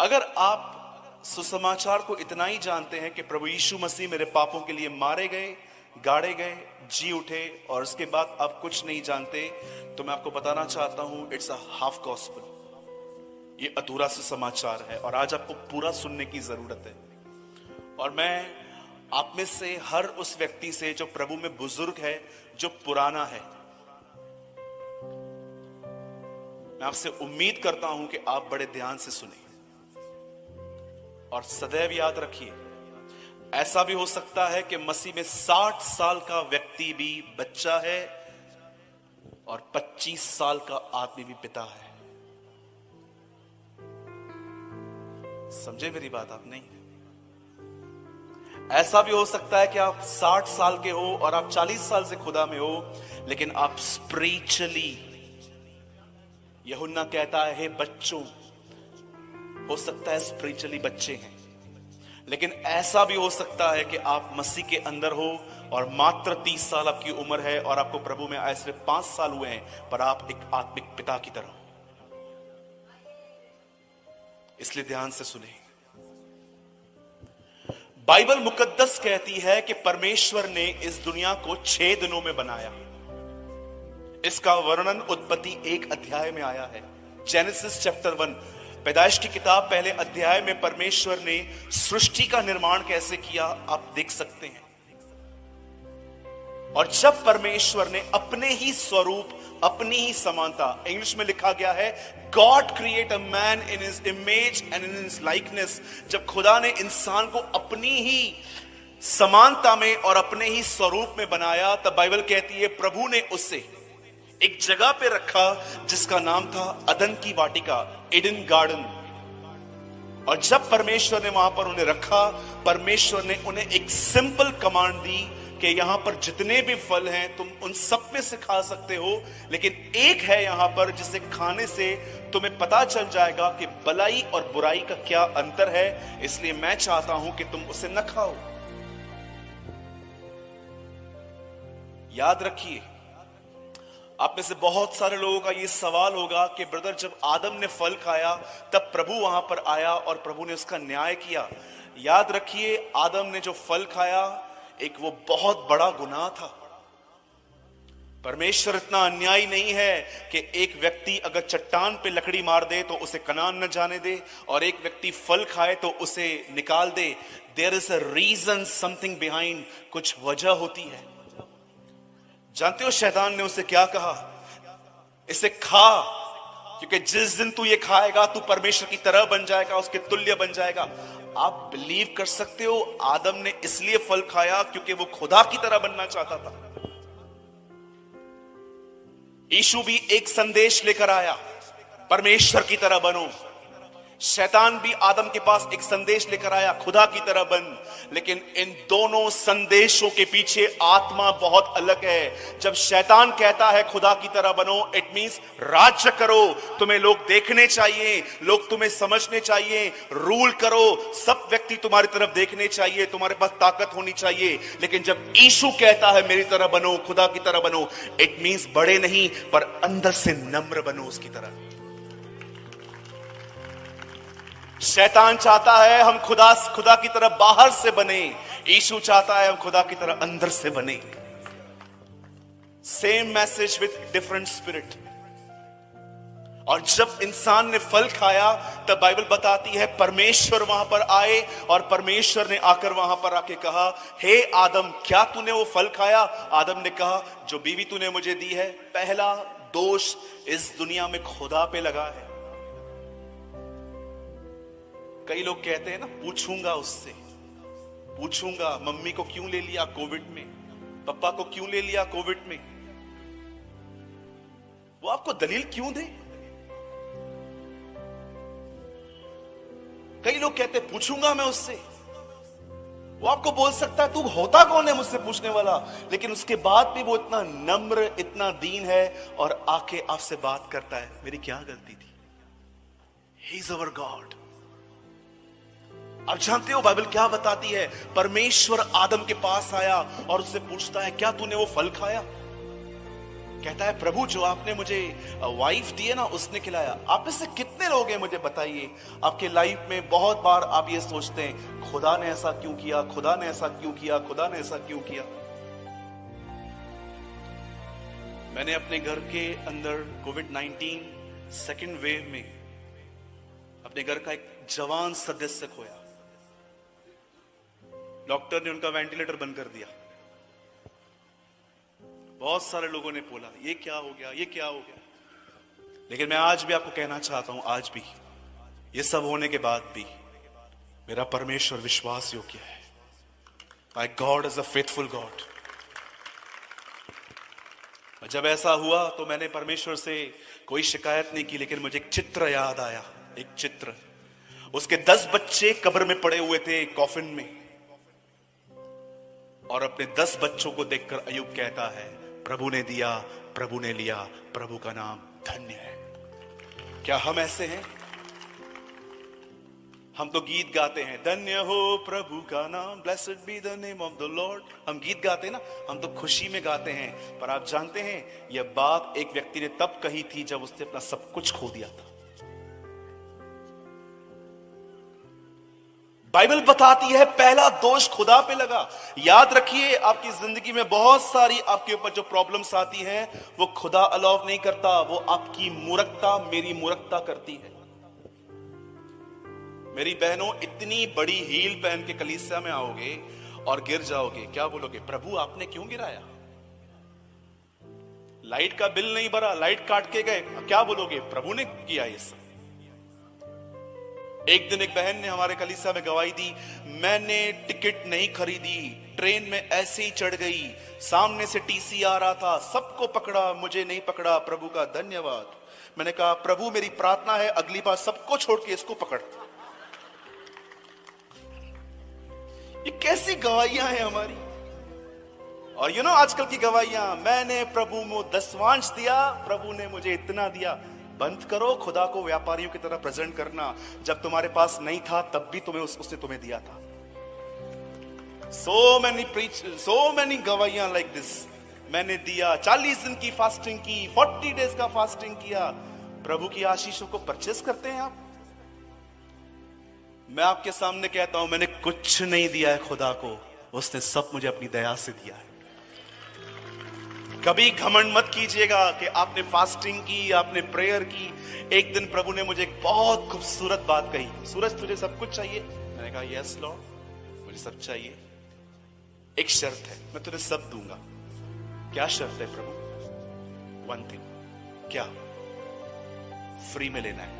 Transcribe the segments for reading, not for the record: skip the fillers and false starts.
अगर आप सुसमाचार को इतना ही जानते हैं कि प्रभु यीशु मसीह मेरे पापों के लिए मारे गए, गाड़े गए, जी उठे और उसके बाद आप कुछ नहीं जानते, तो मैं आपको बताना चाहता हूं इट्स अ हाफ गॉस्पेल। ये अधूरा सुसमाचार है और आज आपको पूरा सुनने की जरूरत है। और मैं आप में से हर उस व्यक्ति से जो प्रभु में बुजुर्ग है, जो पुराना है, मैं आपसे उम्मीद करता हूं कि आप बड़े ध्यान से सुने और सदैव याद रखिए, ऐसा भी हो सकता है कि मसीह में 60 साल का व्यक्ति भी बच्चा है और 25 साल का आदमी भी पिता है। समझे मेरी बात आप? नहीं, ऐसा भी हो सकता है कि आप 60 साल के हो और आप 40 साल से खुदा में हो, लेकिन आप स्पिरिचुअली, यूहन्ना कहता है, हे बच्चों, हो सकता है स्पिरिचुअली बच्चे हैं, लेकिन ऐसा भी हो सकता है कि आप मसीह के अंदर हो और मात्र 30 साल आपकी उम्र है और आपको प्रभु में आए सिर्फ 5 साल हुए हैं, पर आप एक आत्मिक पिता की तरह हो। इसलिए ध्यान से सुने। बाइबल मुकद्दस कहती है कि परमेश्वर ने इस दुनिया को 6 दिनों में बनाया। इसका वर्णन उत्पत्ति 1 अध्याय में आया है। जेनेसिस चैप्टर 1, पैदाइश की किताब पहले अध्याय में परमेश्वर ने सृष्टि का निर्माण कैसे किया आप देख सकते हैं। और जब परमेश्वर ने अपने ही स्वरूप, अपनी ही समानता, इंग्लिश में लिखा गया है God create a man in his image and in his likeness, जब खुदा ने इंसान को अपनी ही समानता में और अपने ही स्वरूप में बनाया, तब बाइबल कहती है प्रभु ने उसे एक जगह पे रखा जिसका नाम था अदन की वाटिका, ईडन गार्डन। और जब परमेश्वर ने वहां पर उन्हें रखा, परमेश्वर ने उन्हें एक सिंपल कमांड दी कि यहां पर जितने भी फल हैं तुम उन सब में से खा सकते हो, लेकिन एक है यहां पर जिसे खाने से तुम्हें पता चल जाएगा कि भलाई और बुराई का क्या अंतर है, इसलिए मैं चाहता हूं कि तुम उसे न खाओ। याद रखिए, आप में से बहुत सारे लोगों का यह सवाल होगा कि ब्रदर, जब आदम ने फल खाया तब प्रभु वहां पर आया और प्रभु ने उसका न्याय किया। याद रखिए, आदम ने जो फल खाया, एक वो बहुत बड़ा गुनाह था। परमेश्वर इतना अन्यायी नहीं है कि एक व्यक्ति अगर चट्टान पे लकड़ी मार दे तो उसे कनान न जाने दे, और एक व्यक्ति फल खाए तो उसे निकाल दे। There is a reason, something behind, कुछ वजह होती है। जानते हो शैतान ने उसे क्या कहा? इसे खा, क्योंकि जिस दिन तू ये खाएगा तू परमेश्वर की तरह बन जाएगा, उसके तुल्य बन जाएगा। आप बिलीव कर सकते हो, आदम ने इसलिए फल खाया क्योंकि वो खुदा की तरह बनना चाहता था। यीशु भी एक संदेश लेकर आया, परमेश्वर की तरह बनो। शैतान भी आदम के पास एक संदेश लेकर आया, खुदा की तरह बन। लेकिन इन दोनों संदेशों के पीछे आत्मा बहुत अलग है। जब शैतान कहता है खुदा की तरह बनो, इट मींस राज्य करो, तुम्हें लोग देखने चाहिए, लोग तुम्हें समझने चाहिए, रूल करो, सब व्यक्ति तुम्हारी तरफ देखने चाहिए, तुम्हारे पास ताकत होनी चाहिए। लेकिन जब यीशु कहता है मेरी तरह बनो, खुदा की तरह बनो, इट मींस बड़े नहीं पर अंदर से नम्र बनो उसकी तरह। शैतान चाहता है हम खुदा की तरह बाहर से बने, यीशु चाहता है हम खुदा की तरह अंदर से बने। Same message with different spirit. और जब इंसान ने फल खाया तब बाइबल बताती है परमेश्वर वहां पर आए, और परमेश्वर ने आकर वहां पर आके कहा, हे आदम, क्या तूने वो फल खाया? आदम ने कहा, जो बीवी तूने मुझे दी है। पहला दोष इस दुनिया में खुदा पे लगा है। कई लोग कहते हैं ना, पूछूंगा उससे, पूछूंगा मम्मी को क्यों ले लिया कोविड में, पापा को क्यों ले लिया कोविड में। वो आपको दलील क्यों दे? कई लोग कहते हैं पूछूंगा मैं उससे। वो आपको बोल सकता है तू होता कौन है मुझसे पूछने वाला, लेकिन उसके बाद भी वो इतना नम्र, इतना दीन है और आके आपसे बात करता है, मेरी क्या गलती थी। He is our God. अब जानते हो बाइबल क्या बताती है? परमेश्वर आदम के पास आया और उससे पूछता है, क्या तूने वो फल खाया? कहता है प्रभु जो आपने मुझे वाइफ दी है ना उसने खिलाया। आप में से कितने लोग हैं मुझे बताइए, आपके लाइफ में बहुत बार आप ये सोचते हैं खुदा ने ऐसा क्यों किया, खुदा ने ऐसा क्यों किया, खुदा ने ऐसा क्यों किया। मैंने अपने घर के अंदर कोविड-19 सेकेंड वेव में अपने घर का एक जवान सदस्य खोया। डॉक्टर ने उनका वेंटिलेटर बंद कर दिया। बहुत सारे लोगों ने बोला ये क्या हो गया, ये क्या हो गया। लेकिन मैं आज भी आपको कहना चाहता हूं, आज भी ये सब होने के बाद भी मेरा परमेश्वर विश्वास योग्य है। My God is a faithful God. जब ऐसा हुआ तो मैंने परमेश्वर से कोई शिकायत नहीं की, लेकिन मुझे एक चित्र याद आया, एक चित्र। उसके 10 बच्चे कब्र में पड़े हुए थे कॉफिन में, और अपने 10 बच्चों को देखकर अय्यूब कहता है प्रभु ने दिया, प्रभु ने लिया, प्रभु का नाम धन्य है। क्या हम ऐसे हैं? हम तो गीत गाते हैं, धन्य हो प्रभु का नाम, blessed be the name of the Lord. हम गीत गाते हैं ना, हम तो खुशी में गाते हैं। पर आप जानते हैं यह बात एक व्यक्ति ने तब कही थी जब उसने अपना सब कुछ खो दिया था। बाइबल बताती है पहला दोष खुदा पे लगा। याद रखिए, आपकी जिंदगी में बहुत सारी आपके ऊपर जो प्रॉब्लम्स आती हैं वो खुदा अलाउ नहीं करता, वो आपकी मूर्खता, मेरी मूर्खता करती है। मेरी बहनों, इतनी बड़ी हील पहन के कलीसिया में आओगे और गिर जाओगे, क्या बोलोगे? प्रभु आपने क्यों गिराया? लाइट का बिल नहीं भरा, लाइट काट के गए, क्या बोलोगे? प्रभु ने किया ये सब। एक दिन एक बहन ने हमारे कलीसिया में गवाही दी, मैंने टिकट नहीं खरीदी, ट्रेन में ऐसे ही चढ़ गई, सामने से टीसी आ रहा था, सबको पकड़ा, मुझे नहीं पकड़ा, प्रभु का धन्यवाद। मैंने कहा प्रभु मेरी प्रार्थना है अगली बार सबको छोड़ के इसको पकड़। ये कैसी गवाहियां हैं हमारी। और आजकल की गवाहियां, मैंने प्रभु को 10वांश दिया, प्रभु ने मुझे इतना दिया। बंद करो खुदा को व्यापारियों की तरह प्रेजेंट करना। जब तुम्हारे पास नहीं था तब भी उसने तुम्हें दिया था। so many गवाहियां लाइक दिस। मैंने दिया, 40 दिन की फास्टिंग की, 40 डेज का फास्टिंग किया। प्रभु की आशीषों को परचेस करते हैं आप। मैं आपके सामने कहता हूं, मैंने कुछ नहीं दिया है खुदा को, उसने सब मुझे अपनी दया से दिया है। कभी घमंड मत कीजिएगा कि आपने फास्टिंग की, आपने प्रेयर की। एक दिन प्रभु ने मुझे एक बहुत खूबसूरत बात कही, सूरज तुझे सब कुछ चाहिए? मैंने कहा यस लॉर्ड, मुझे सब चाहिए, एक शर्त है, मैं तुझे सब दूंगा। क्या शर्त है प्रभु? 1 थिंग। क्या? फ्री में लेना है।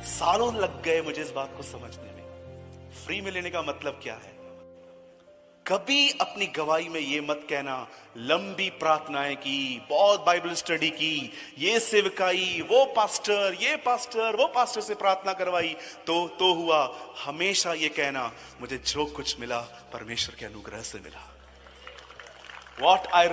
सालों लग गए मुझे इस बात को समझने में, फ्री में लेने का मतलब क्या है। कभी अपनी गवाही में ये मत कहना लंबी प्रार्थनाएं की, बहुत बाइबल स्टडी की, ये सेवकाई, वो पास्टर, ये पास्टर, वो पास्टर से प्रार्थना करवाई तो हुआ। हमेशा ये कहना मुझे जो कुछ मिला परमेश्वर के अनुग्रह से मिला। What I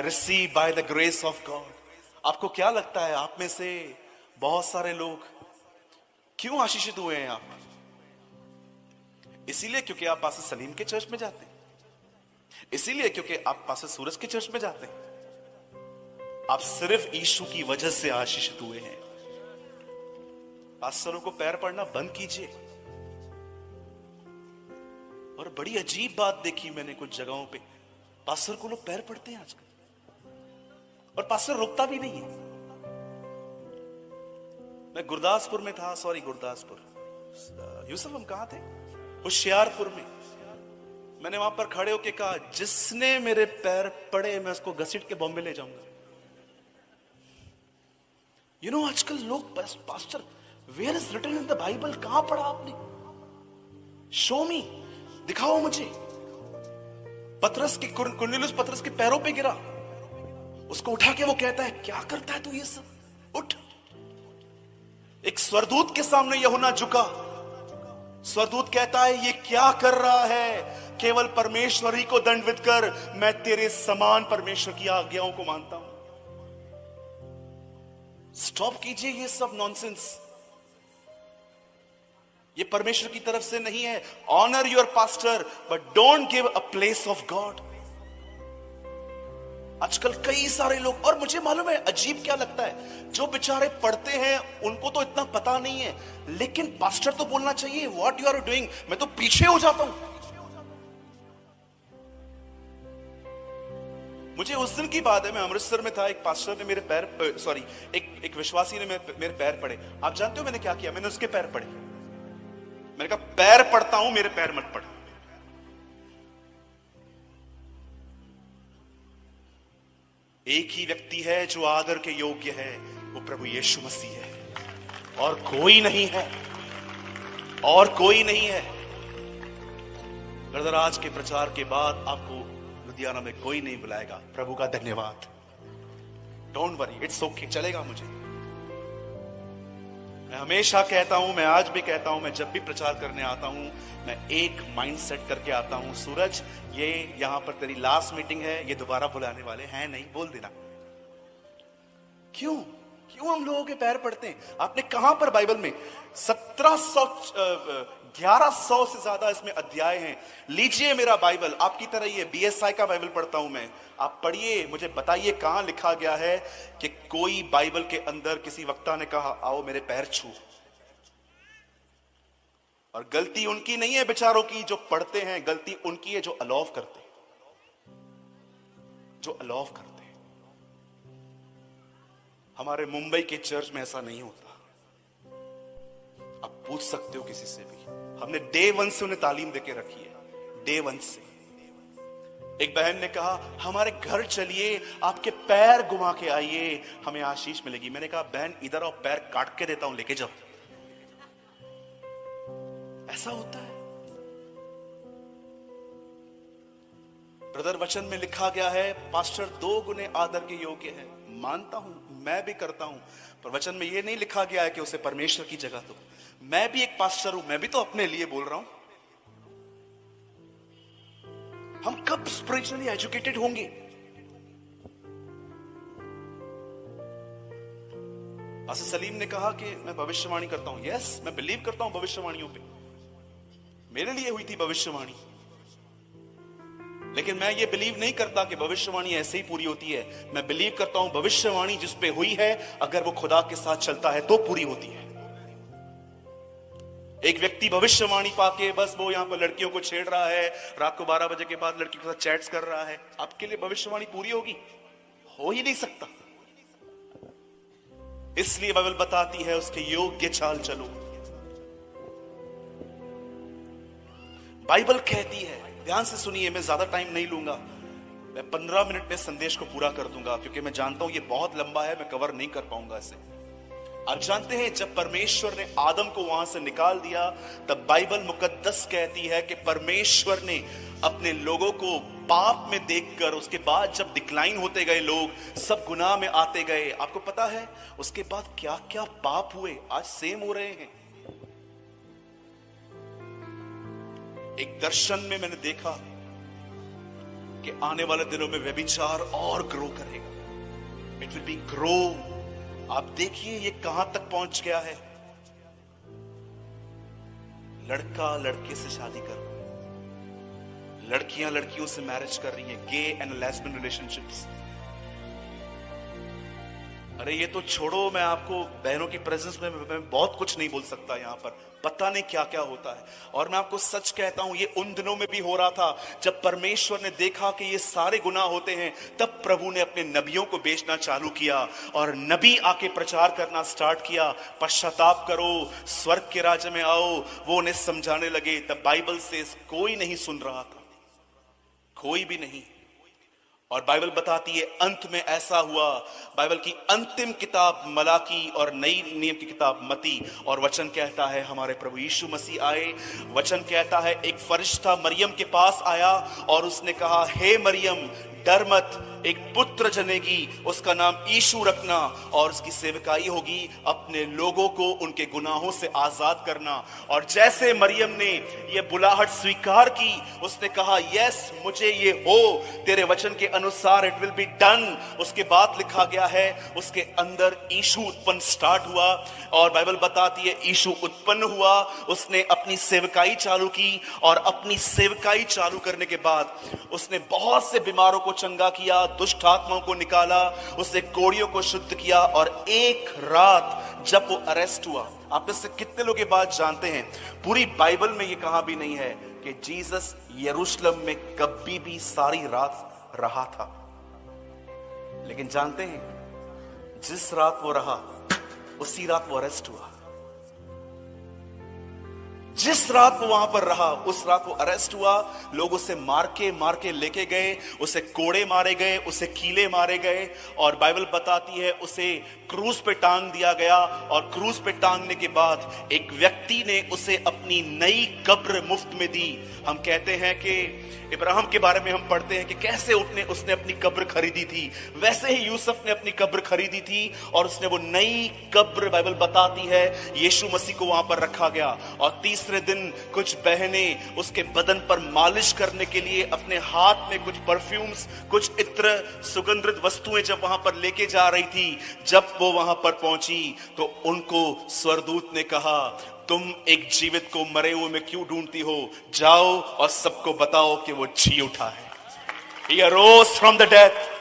receive by the grace of God। आपको क्या लगता है आप में से बहुत सारे लोग क्यों आशीषित हुए हैं? आप इसीलिए क्योंकि आप पास्टर सलीम के चर्च में जाते हैं, इसीलिए क्योंकि आप पास्टर सूरज के चर्च में जाते हैं। आप सिर्फ यीशु की वजह से आशीषित हुए हैं। पास्टरों को पैर पड़ना बंद कीजिए। और बड़ी अजीब बात देखी मैंने कुछ जगहों पे, पास्टर को लोग पैर पड़ते हैं आजकल, और पास्टर रुकता भी नहीं है। मैं गुरदासपुर में था, यूसुफ हम कहां थे? होशियारपुर में। मैंने वहां पर खड़े होकर कहा जिसने मेरे पैर पड़े मैं उसको घसीट के बॉम्बे ले जाऊंगा। आजकल लोग, pastor where is written in the Bible, कहां पढ़ा आपने? शो मी, दिखाओ मुझे। पतरस की कुरनेलियुस पतरस के पैरों पे गिरा, उसको उठा के वो कहता है क्या करता है तू ये सब, उठ। एक स्वर्गदूत के सामने यूहन्ना झुका, स्वर्गदूत कहता है ये क्या कर रहा है? केवल परमेश्वर ही को दंडवित कर, मैं तेरे समान परमेश्वर की आज्ञाओं को मानता हूं। स्टॉप कीजिए ये सब नॉनसेंस, ये परमेश्वर की तरफ से नहीं है। Honour your pastor but don't give a place of God. आजकल कई सारे लोग, और मुझे मालूम है अजीब क्या लगता है, जो बेचारे पढ़ते हैं उनको तो इतना पता नहीं है, लेकिन पास्टर तो बोलना चाहिए व्हाट यू आर डूइंग। मैं तो पीछे हो जाता हूं। मुझे उस दिन की बात है, मैं अमृतसर में था, एक पास्टर ने मेरे पैर, सॉरी एक विश्वासी ने मेरे पैर पड़े। आप जानते हो मैंने क्या किया? मैंने उसके पैर पड़े। मैंने कहा पैर पड़ता हूं, मेरे पैर मत पड़। एक ही व्यक्ति है जो आदर के योग्य है, वो प्रभु यीशु मसीह है, और कोई नहीं है, और कोई नहीं है। ब्रदर, आज के प्रचार के बाद आपको लुधियाना में कोई नहीं बुलाएगा। प्रभु का धन्यवाद। डोंट वरी, इट्स ओके, चलेगा मुझे। मैं हमेशा कहता हूं, मैं आज भी कहता हूं, मैं जब भी प्रचार करने आता हूं, मैं एक माइंड सेट करके आता हूं, सूरज ये यहां पर तेरी लास्ट मीटिंग है, ये दोबारा बुलाने वाले हैं नहीं, बोल देना। क्यों हम लोगों के पैर पड़ते हैं? आपने कहां पर बाइबल में 1100 से ज्यादा इसमें अध्याय हैं। लीजिए मेरा बाइबल, आपकी तरह ये BSI का बाइबल पढ़ता हूं मैं। आप पढ़िए, मुझे बताइए कहां लिखा गया है कि कोई बाइबल के अंदर किसी वक्ता ने कहा आओ मेरे पैर छू। और गलती उनकी नहीं है बेचारों की जो पढ़ते हैं, गलती उनकी है जो अलाव करते हैं, हमारे मुंबई के चर्च में ऐसा नहीं होता। आप पूछ सकते हो किसी से भी, हमने डे 1 से उन्हें तालीम देके रखी है, डे 1 से। एक बहन ने कहा हमारे घर चलिए, आपके पैर घुमा के आइए, हमें आशीष मिलेगी। मैंने कहा बहन इधर आओ, पैर काट के देता हूं, लेके जाओ। ऐसा होता है ब्रदर। वचन में लिखा गया है पास्टर 2 गुने आदर के योग्य है। मानता हूं, मैं भी करता हूं, पर वचन में यह नहीं लिखा गया है कि उसे परमेश्वर की जगह दो। मैं भी एक पास्टर हूं, मैं भी तो अपने लिए बोल रहा हूं। हम कब स्पिरिचुअली एजुकेटेड होंगे? पास्टर सलीम ने कहा कि मैं भविष्यवाणी करता हूं। यस, मैं बिलीव करता हूं भविष्यवाणियों पे। मेरे लिए हुई थी भविष्यवाणी, लेकिन मैं ये बिलीव नहीं करता कि भविष्यवाणी ऐसे ही पूरी होती है। मैं बिलीव करता हूं भविष्यवाणी जिस पे हुई है, अगर वो खुदा के साथ चलता है तो पूरी होती है। एक व्यक्ति भविष्यवाणी पाके बस वो यहां पर लड़कियों को छेड़ रहा है, रात को 12 बजे के बाद लड़की के साथ चैट्स कर रहा है, आपके लिए भविष्यवाणी पूरी होगी? हो ही नहीं सकता। इसलिए बाइबल बताती है उसके योग्य चाल चलो। बाइबल कहती है, ध्यान से सुनिए, मैं ज्यादा टाइम नहीं लूंगा, मैं 15 मिनट में संदेश को पूरा कर दूंगा, क्योंकि मैं जानता हूं ये बहुत लंबा है, मैं कवर नहीं कर पाऊंगा इसे। आप जानते हैं जब परमेश्वर ने आदम को वहां से निकाल दिया, तब बाइबल मुकद्दस कहती है कि परमेश्वर ने अपने लोगों को पाप में देखकर, उसके बाद जब डिक्लाइन होते गए, लोग सब गुनाह में आते गए, आपको पता है उसके बाद क्या क्या पाप हुए, आज सेम हो रहे हैं। एक दर्शन में मैंने देखा कि आने वाले दिनों में व्यभिचार और ग्रो करेगा। It will be grow. आप देखिए ये कहां तक पहुंच गया है। लड़का लड़के से शादी कर रहा है, लड़कियां लड़कियों से मैरिज कर रही हैं, गे एंड लेस्बियन रिलेशनशिप्स। अरे ये तो छोड़ो, मैं आपको बहनों की प्रेजेंस में मैं बहुत कुछ नहीं बोल सकता, यहां पर पता नहीं क्या क्या होता है। और मैं आपको सच कहता हूं, ये उन दिनों में भी हो रहा था जब परमेश्वर ने देखा कि ये सारे गुनाह होते हैं, तब प्रभु ने अपने नबियों को भेजना चालू किया, और नबी आके प्रचार करना स्टार्ट किया, पश्चाताप करो, स्वर्ग के राज्य में आओ। वो उन्हें समझाने लगे। तब बाइबल से कोई नहीं सुन रहा था, कोई भी नहीं। और बाइबल बताती है अंत में ऐसा हुआ। बाइबल की अंतिम किताब मलाकी और नई नियम की किताब मती, और वचन कहता है हमारे प्रभु यीशु मसीह आए। वचन कहता है एक फरिश्ता मरियम के पास आया और उसने कहा, हे मरियम डर मत, एक पुत्र जनेगी, उसका नाम यीशु रखना, और उसकी सेवकाई होगी अपने लोगों को उनके गुनाहों से आजाद करना। और जैसे मरियम ने यह बुलाहट स्वीकार की, उसने कहा यस मुझे ये हो, तेरे वचन के अनुसार इट विल बी डन। उसके बाद लिखा गया है उसके अंदर यीशु उत्पन्न स्टार्ट हुआ, और बाइबल बताती है यीशु उत्पन्न हुआ, उसने अपनी सेवकाई चालू की, और अपनी सेवकाई चालू करने के बाद उसने बहुत से बीमारों को चंगा किया, दुष्ट आत्माओं को निकाला, उसने कोड़ियों को शुद्ध किया। और एक रात जब वो अरेस्ट हुआ, आप में से कितने लोग ये बात जानते हैं, पूरी बाइबल में ये कहा भी नहीं है कि जीसस यरूशलेम में कभी भी सारी रात रहा था। लेकिन जानते हैं, जिस रात वो रहा उसी रात वो अरेस्ट हुआ। जिस रात वो वहां पर रहा उस रात वो अरेस्ट हुआ। लोग उसे मार के लेके गए, उसे कोड़े मारे गए, उसे कीले मारे गए, और बाइबल बताती है उसे क्रूस पे टांग दिया गया। और क्रूस पे टांगने के बाद एक व्यक्ति ने उसे अपनी नई कब्र मुफ्त में दी। हम कहते हैं कि इब्राहिम के बारे में हम पढ़ते हैं कि कैसे उसने अपनी कब्र खरीदी थी, वैसे ही यूसुफ ने अपनी कब्र खरीदी थी और उसने वो नई कब्र, बाइबल बताती है, यीशु मसीह को वहां पर रखा गया। और तीसरे दिन कुछ बहनें उसके बदन पर मालिश करने के लिए अपने हाथ में कुछ परफ्यूम्स, कुछ इत्र, सुगंधित वस्तुएं जब वहां पर लेके जा रही थी, जब वो वहां पर पहुंची तो उनको स्वर्गदूत ने कहा, तुम एक जीवित को मरे हुए में क्यों ढूंढती हो? जाओ और सबको बताओ कि वो जी उठा है। He arose from the death.